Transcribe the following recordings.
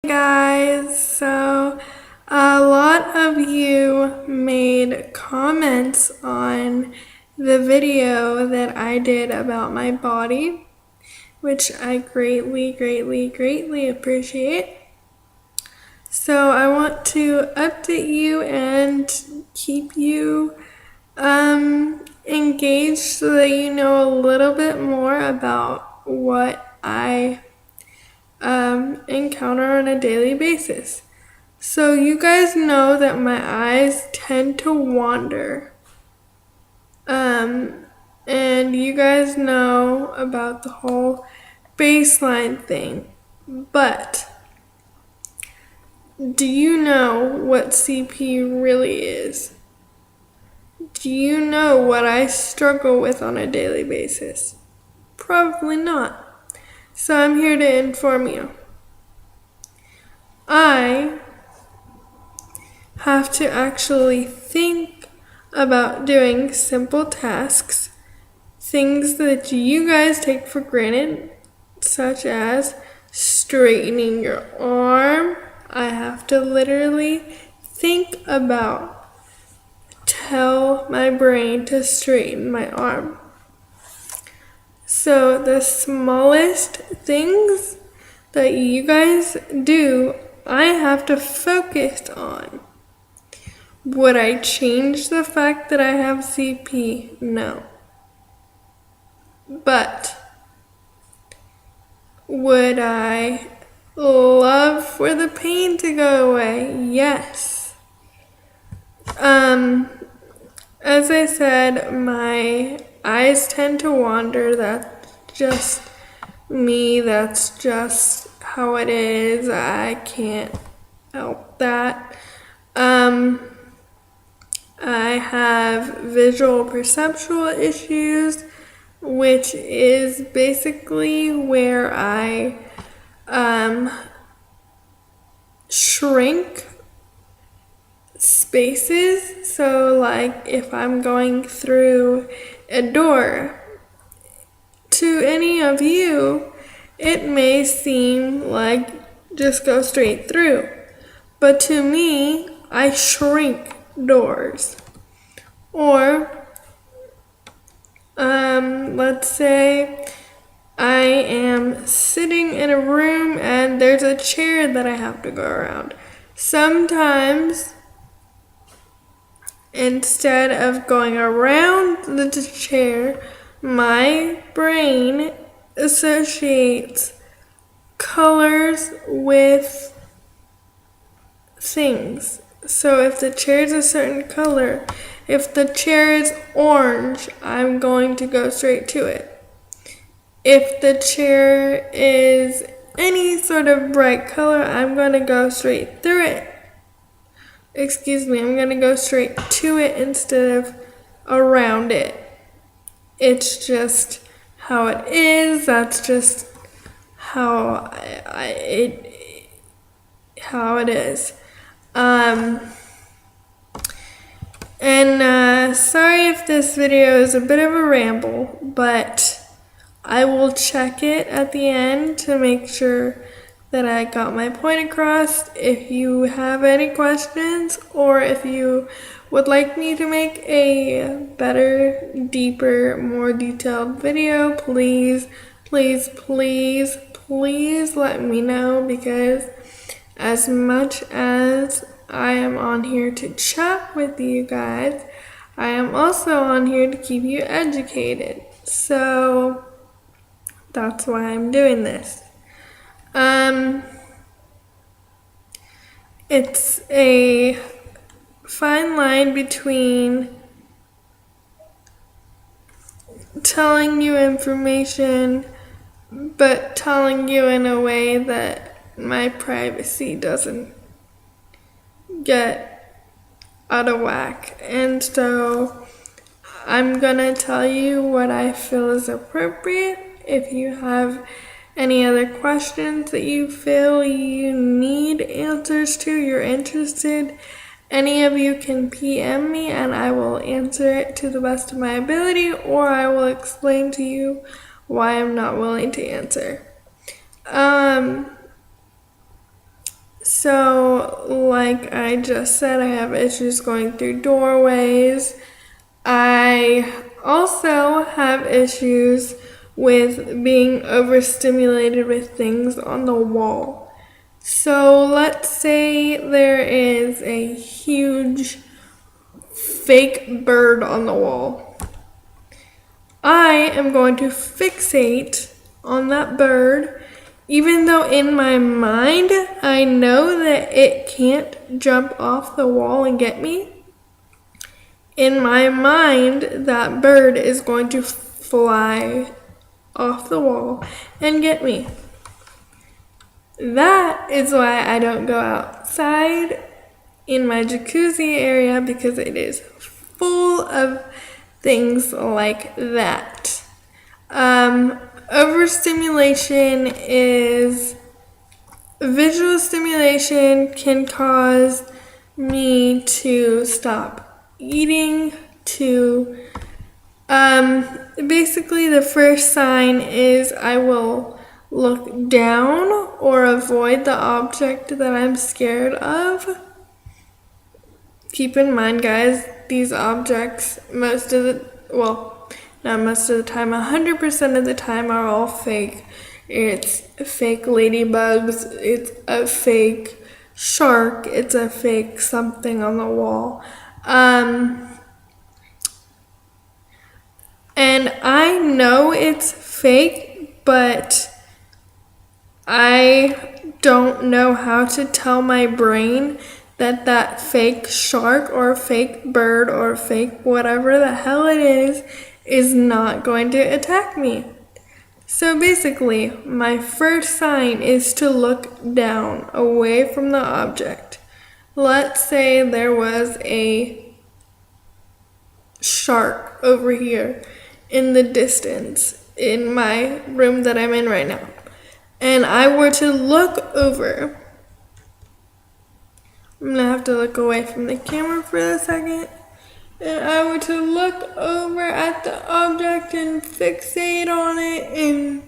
Guys, so a lot of you made comments on the video that I did about my body, which I greatly appreciate. So I want to update you and keep you engaged so that you know a little bit more about what I encounter on a daily basis. So you guys know that my eyes tend to wander. And you guys know about the whole baseline thing. But do you know what CP really is? Do you know what I struggle with on a daily basis? Probably not. So I'm here to inform you. I have to actually think about doing simple tasks, things that you guys take for granted, such as straightening your arm. I have to literally think about, tell my brain to straighten my arm. So the smallest things that you guys do, I have to focus on. Would I change the fact that I have CP? No. But would I love for the pain to go away? Yes. As I said, my eyes tend to wander. That's just me. That's just how it is. I can't help that. I have visual perceptual issues, which is basically where I shrink spaces. So like if I'm going through a door, to any of you, it may seem like just go straight through. But to me, I shrink doors. Or let's say I am sitting in a room and there's a chair that I have to go around. Sometimes, instead of going around the chair, my brain associates colors with things. So if the chair is a certain color, if the chair is orange, I'm going to go straight to it. If the chair is any sort of bright color, I'm going to go straight through it. I'm going to go straight to it instead of around it. It's just how it is. That's just how how it is. Sorry if this video is a bit of a ramble, but I will check it at the end to make sure that I got my point across. If you have any questions, or if you would like me to make a better, deeper, more detailed video, please let me know, because as much as I am on here to chat with you guys, I am also on here to keep you educated. So that's why I'm doing this. It's a fine line between telling you information, but telling you in a way that my privacy doesn't get out of whack. And so I'm gonna tell you what I feel is appropriate. If you have any other questions that you feel you need answers to, you're interested, any of you can PM me and I will answer it to the best of my ability, or I will explain to you why I'm not willing to answer. So, like I just said, I have issues going through doorways. I also have issues with being overstimulated with things on the wall. So, let's say there is a huge fake bird on the wall. I am going to fixate on that bird, even though in my mind I know that it can't jump off the wall and get me. In my mind, that bird is going to fly off the wall and get me. That is why I don't go outside in my jacuzzi area, because it is full of things like that. Overstimulation is visual stimulation can cause me to stop eating, to basically the first sign is I will look down or avoid the object that I'm scared of. Keep in mind, guys, these objects, not most of the time, 100% of the time are all fake. It's fake ladybugs, it's a fake shark, it's a fake something on the wall. And I know it's fake, but I don't know how to tell my brain that that fake shark or fake bird or fake whatever the hell it is not going to attack me. So basically, my first sign is to look down, away from the object. Let's say there was a shark over here in the distance in my room that I'm in right now, and I were to look over. I'm gonna have to look away from the camera for a second. And I were to look over at the object and fixate on it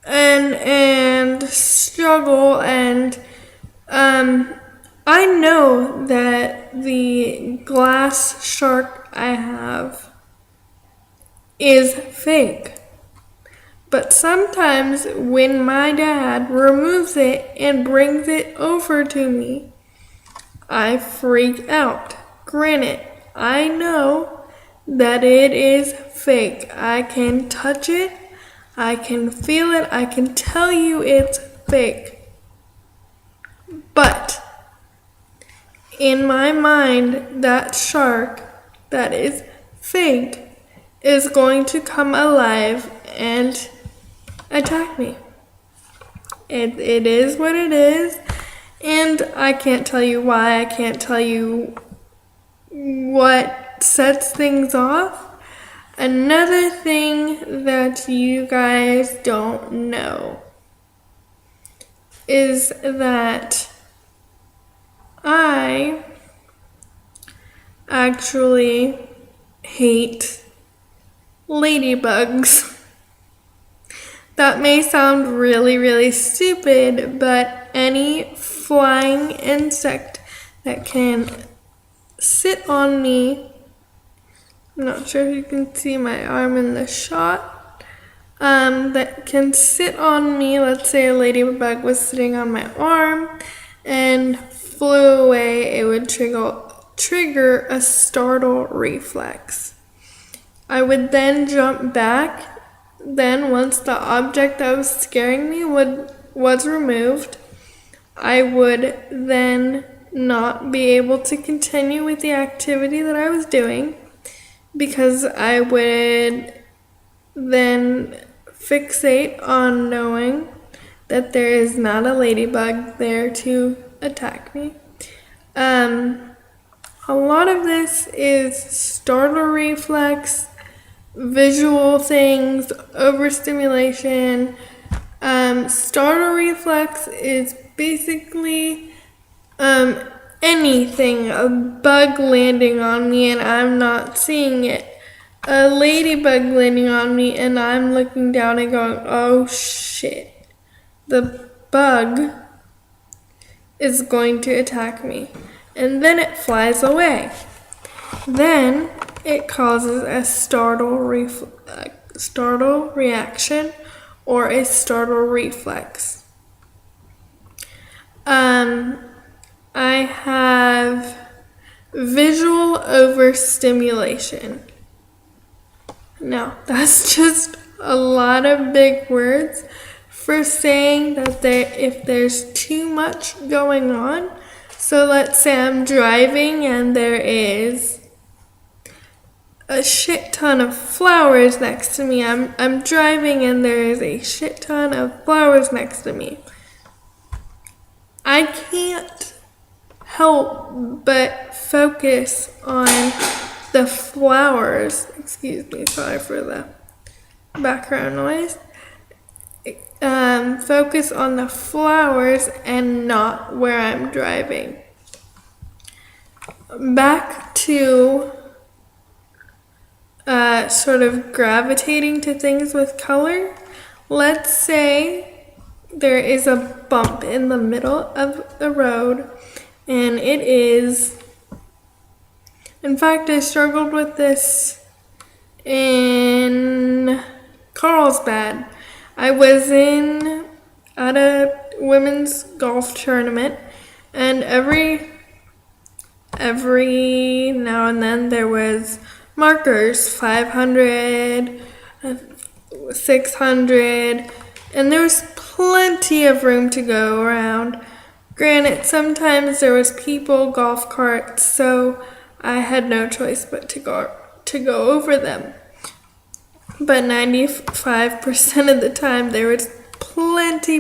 and struggle, and I know that the glass shark I have is fake. But sometimes when my dad removes it and brings it over to me, I freak out. Granted, I know that it is fake. I can touch it, I can feel it, I can tell you it's fake. But in my mind, that shark that is fake is going to come alive and attack me. It is what it is, and I can't tell you why. I can't tell you what sets things off. Another thing that you guys don't know is that I actually hate ladybugs. That may sound really, really stupid, but any flying insect that can sit on me, I'm not sure if you can see my arm in the shot, that can sit on me. Let's say a ladybug was sitting on my arm and flew away, it would trigger a startle reflex. I would then jump back. Then once the object that was scaring me was removed, I would then not be able to continue with the activity that I was doing, because I would then fixate on knowing that there is not a ladybug there to attack me. A lot of this is startle reflex, visual things, overstimulation. Startle reflex is basically anything, a bug landing on me and I'm not seeing it, a ladybug landing on me and I'm looking down and going, oh shit, the bug is going to attack me. And then it flies away. Then it causes a startle reaction or a startle reflex. I have visual overstimulation. Now, that's just a lot of big words for saying that if there's too much going on. So let's say I'm driving and there is a shit ton of flowers next to me. I'm driving and there is a shit ton of flowers next to me. I can't help but focus on the flowers. Excuse me, sorry for the background noise. Focus on the flowers and not where I'm driving. Back to sort of gravitating to things with color. Let's say there is a bump in the middle of the road, and it is, in fact, I struggled with this in Carlsbad. I was at a women's golf tournament, and every now and then there was markers, 500, 600, and there was plenty of room to go around. Granted, sometimes there was people, golf carts, so I had no choice but to go over them. But 95% of the time, there was plenty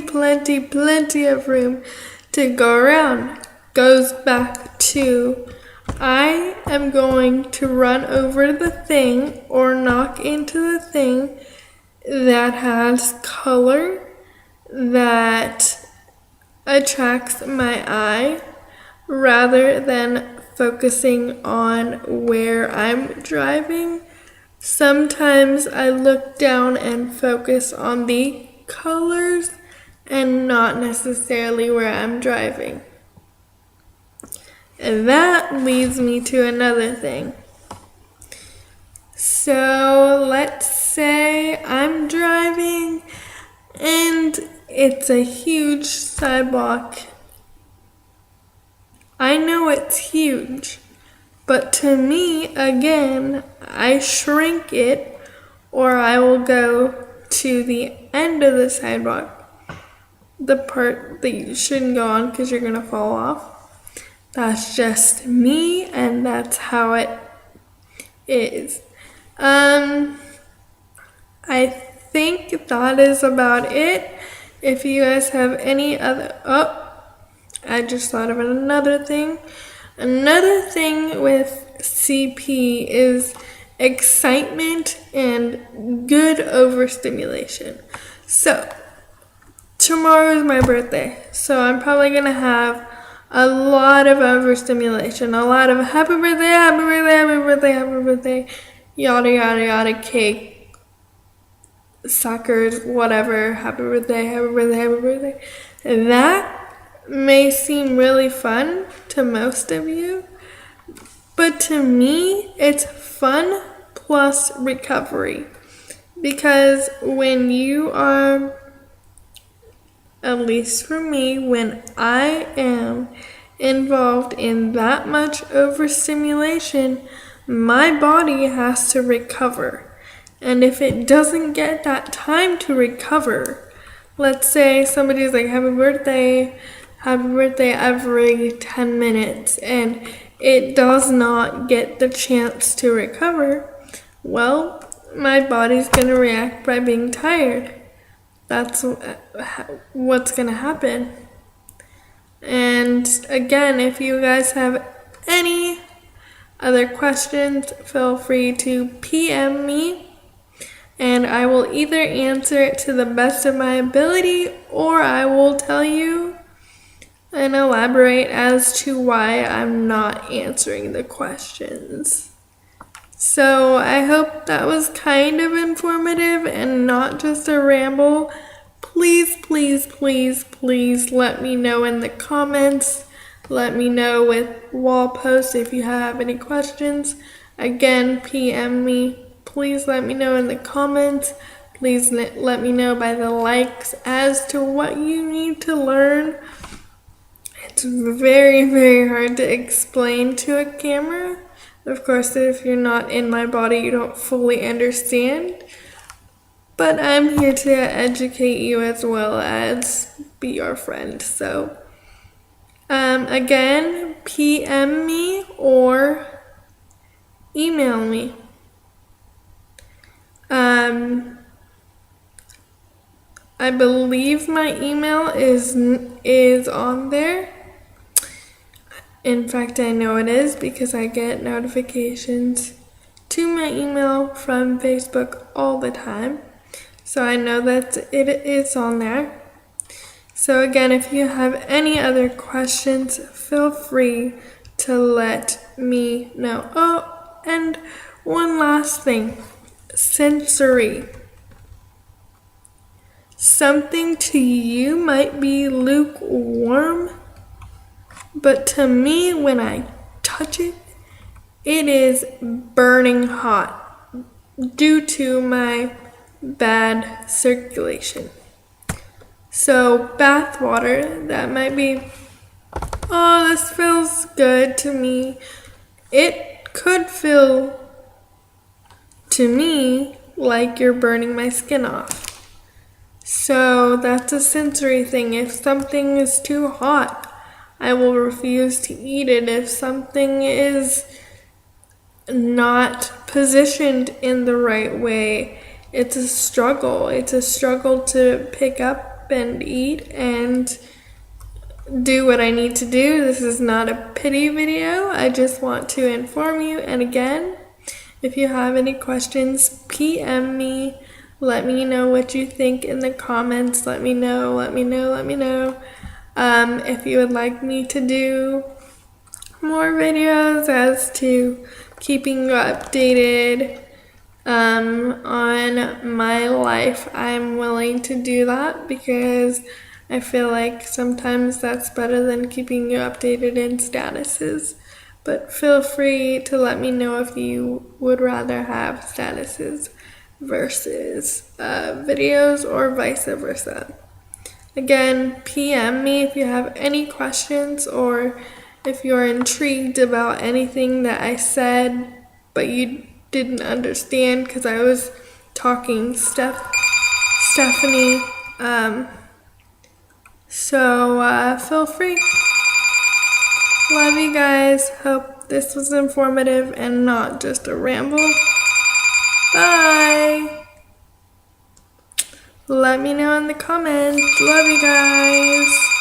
of room to go around. Goes back to, I am going to run over the thing or knock into the thing that has color that attracts my eye rather than focusing on where I'm driving. Sometimes I look down and focus on the colors and not necessarily where I'm driving. And that leads me to another thing. So let's say I'm driving and it's a huge sidewalk. I know it's huge, but to me, again, I shrink it, or I will go to the end of the sidewalk, the part that you shouldn't go on because you're gonna fall off. That's just me, and that's how it is. I think that is about it. If you guys have any other, I just thought of another thing. Another thing with CP is excitement and good overstimulation. So, tomorrow is my birthday, so I'm probably gonna have a lot of overstimulation, a lot of happy birthday, happy birthday, happy birthday, happy birthday, yada yada yada, cake, suckers, whatever, happy birthday, happy birthday, happy birthday. And that may seem really fun to most of you, but to me, it's fun plus recovery. Because when you are, at least for me, when I am involved in that much overstimulation, my body has to recover. And if it doesn't get that time to recover, let's say somebody's like, happy birthday every 10 minutes, and it does not get the chance to recover, well, my body's going to react by being tired. That's what's going to happen. And again, if you guys have any other questions, feel free to PM me, and I will either answer it to the best of my ability, or I will tell you and elaborate as to why I'm not answering the questions. So I hope that was kind of informative and not just a ramble. please, please, please, please let me know in the comments. Let me know with wall posts if you have any questions. Again, PM me. Please let me know in the comments. Please let me know by the likes as to what you need to learn. It's very, very hard to explain to a camera. Of course, if you're not in my body, you don't fully understand. But I'm here to educate you as well as be your friend. So, again, PM me or email me. I believe my email is on there. In fact, I know it is because I get notifications to my email from Facebook all the time. So I know that it is on there. So again, if you have any other questions, feel free to let me know. Oh, and one last thing. Sensory. Something to you might be lukewarm, but to me, when I touch it, it is burning hot due to my bad circulation. So bath water, that might be, oh, this feels good to me. It could feel to me like you're burning my skin off. So that's a sensory thing. If something is too hot, I will refuse to eat it. If something is not positioned in the right way, it's a struggle. It's a struggle to pick up and eat and do what I need to do. This is not a pity video. I just want to inform you. And again, if you have any questions, PM me. Let me know what you think in the comments. Let me know. If you would like me to do more videos as to keeping you updated on my life, I'm willing to do that because I feel like sometimes that's better than keeping you updated in statuses. But feel free to let me know if you would rather have statuses versus videos or vice versa. Again, PM me if you have any questions or if you're intrigued about anything that I said but you didn't understand because I was talking Stephanie. So feel free. Love you guys. Hope this was informative and not just a ramble. Bye. Let me know in the comments. Love you guys.